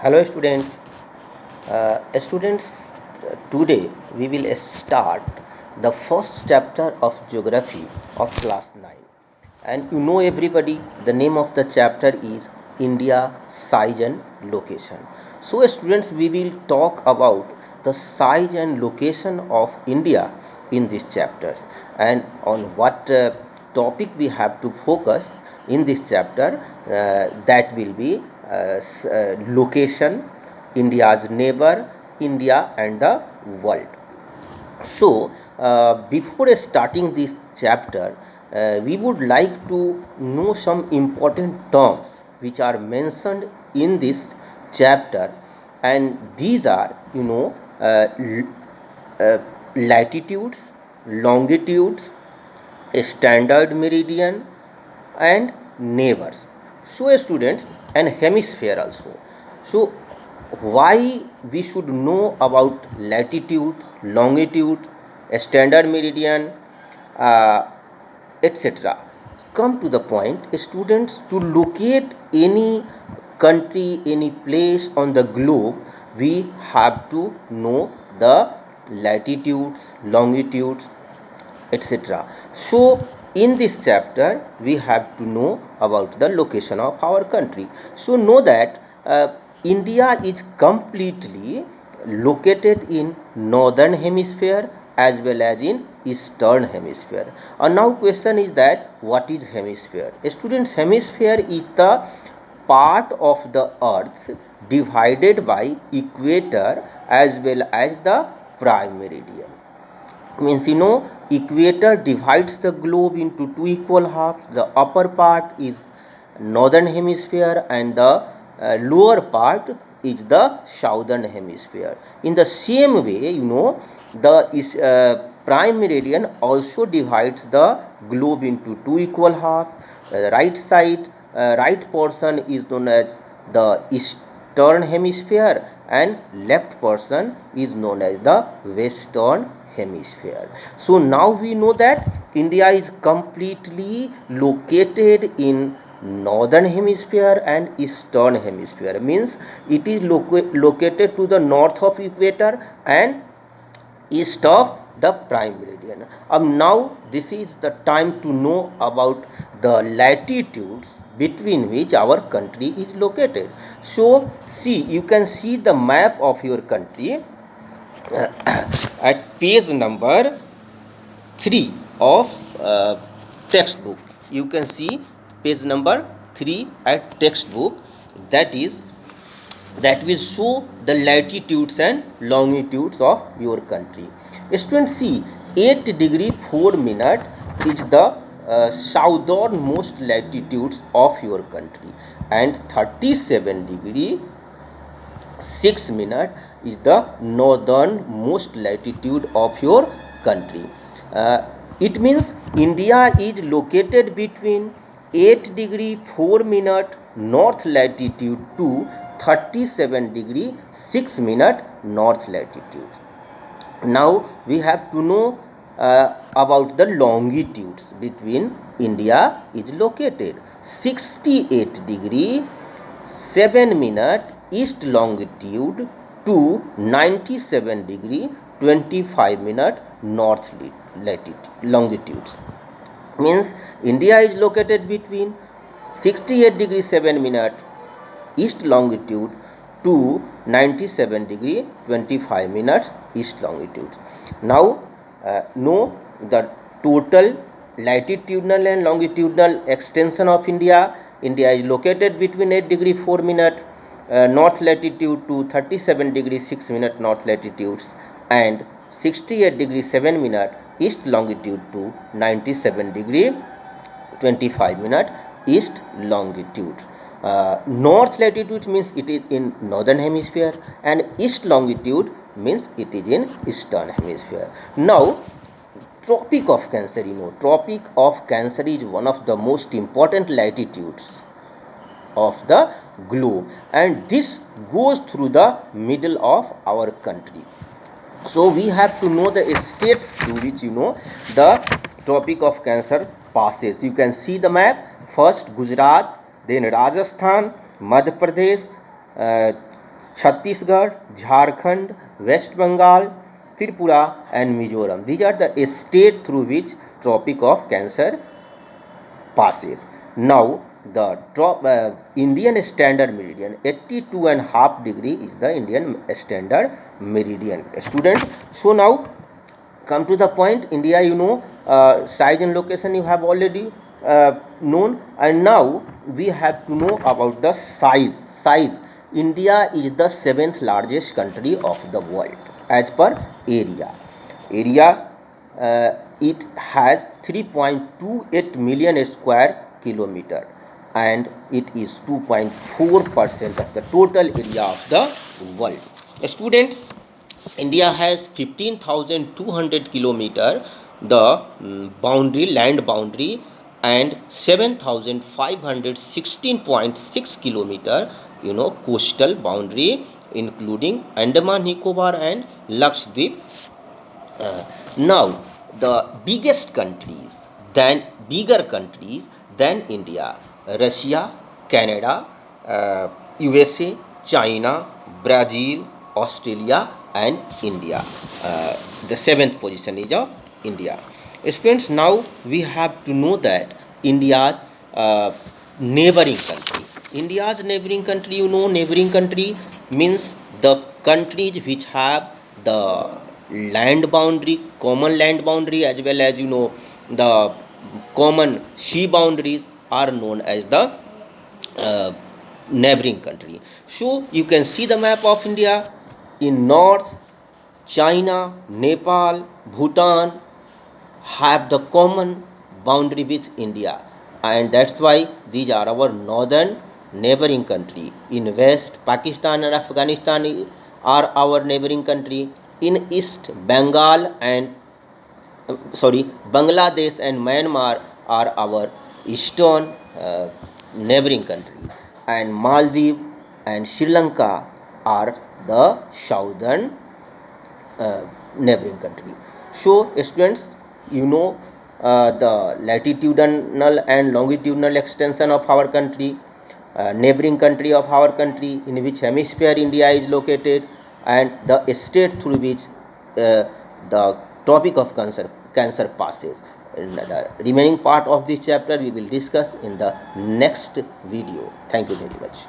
Hello students. Today we will start the first chapter of geography of class 9. And you know everybody, the name of the chapter is India size and location. So students, we will talk about the size and location of India in these chapters, and on what topic we have to focus in this chapter, that will be location, India's neighbor, India and the world. So, before starting this chapter, we would like to know some important terms which are mentioned in this chapter, and these are, uh, latitudes, longitudes, standard meridian, and neighbors. So, students, and hemisphere also. So, why we should know about latitudes, longitudes, standard meridian, uh, etc. Come to the point, students, to locate any country, any place on the globe, we have to know the latitudes, longitudes, etc. So, in this chapter, we have to know about the location of our country. So, know that India is completely located in northern hemisphere as well as in eastern hemisphere. Now, question is that what is hemisphere? Students, hemisphere is the part of the earth divided by equator as well as the prime meridian. Means, equator divides the globe into two equal halves. The upper part is northern hemisphere and the lower part is the southern hemisphere. In the same way, the prime meridian also divides the globe into two equal halves. Right side, right portion is known as the eastern hemisphere, and left portion is known as the western hemisphere. So now we know that India is completely located in northern hemisphere and eastern hemisphere. Means it is located to the north of equator and east of the prime meridian. Now this is the time to know about the latitudes between which our country is located. So see, you can see the map of your country at page number 3 of textbook. You can see page number 3 at textbook. That will show the latitudes and longitudes of your country. Students, see, 8 degree 4 minute is the southernmost latitudes of your country, and 37 degree 6 minute is the northernmost latitude of your country. It means India is located between 8 degree 4 minute north latitude to 37 degree 6 minute north latitude. Now we have to know about the longitudes between India is located. 68 degree 7 minute east longitude to 97 degree 25 minute north latitude longitudes. Means India is located between 68 degree 7 minute east longitude to 97 degree 25 minutes east longitude. Now know the total latitudinal and longitudinal extension of India. India is located between 8 degree 4 minute north latitude to 37 degree 6 minute north latitudes, and 68 degree 7 minute east longitude to 97 degree 25 minute east longitude. North latitude means it is in northern hemisphere, and east longitude means it is in eastern hemisphere. Now, Tropic of Cancer, Tropic of Cancer is one of the most important latitudes of the globe, and this goes through the middle of our country. So we have to know the states through which the Tropic of Cancer passes. You can see the map. First Gujarat, then Rajasthan, Madhya Pradesh, Chhattisgarh, Jharkhand, West Bengal, Tripura and Mizoram. These are the states through which Tropic of Cancer passes. Now the Indian standard meridian 82.5 degree is the Indian standard meridian, student. So now come to the point. India, size and location you have already known, and now we have to know about the size. India is the seventh largest country of the world as per area. It has 3.28 million square kilometer, and it is 2.4% of the total area of the world. Students, India has 15,200 kilometer the land boundary, and 7,516.6 kilometer coastal boundary, including Andaman Nicobar and Lakshadweep. Now the bigger countries than India: Russia, Canada, USA, China, Brazil, Australia and India. The seventh position is of India. Students, now we have to know that India's neighboring country. India's neighboring country, neighboring country means the countries which have the common land boundary, as well as the common sea boundaries are known as the uh, neighboring country. So you can see the map of India. In north, China, Nepal, Bhutan have the common boundary with India, and that's why these are our northern neighboring country. In west, Pakistan and Afghanistan are our neighboring country. In east, Bangladesh and Myanmar are our eastern neighboring country, and Maldives and Sri Lanka are the southern neighboring country. So students, the latitudinal and longitudinal extension of our country, neighboring country of our country, in which hemisphere India is located, and the state through which the Tropic of Cancer passes. In the remaining part of this chapter we will discuss in the next video. Thank you very much.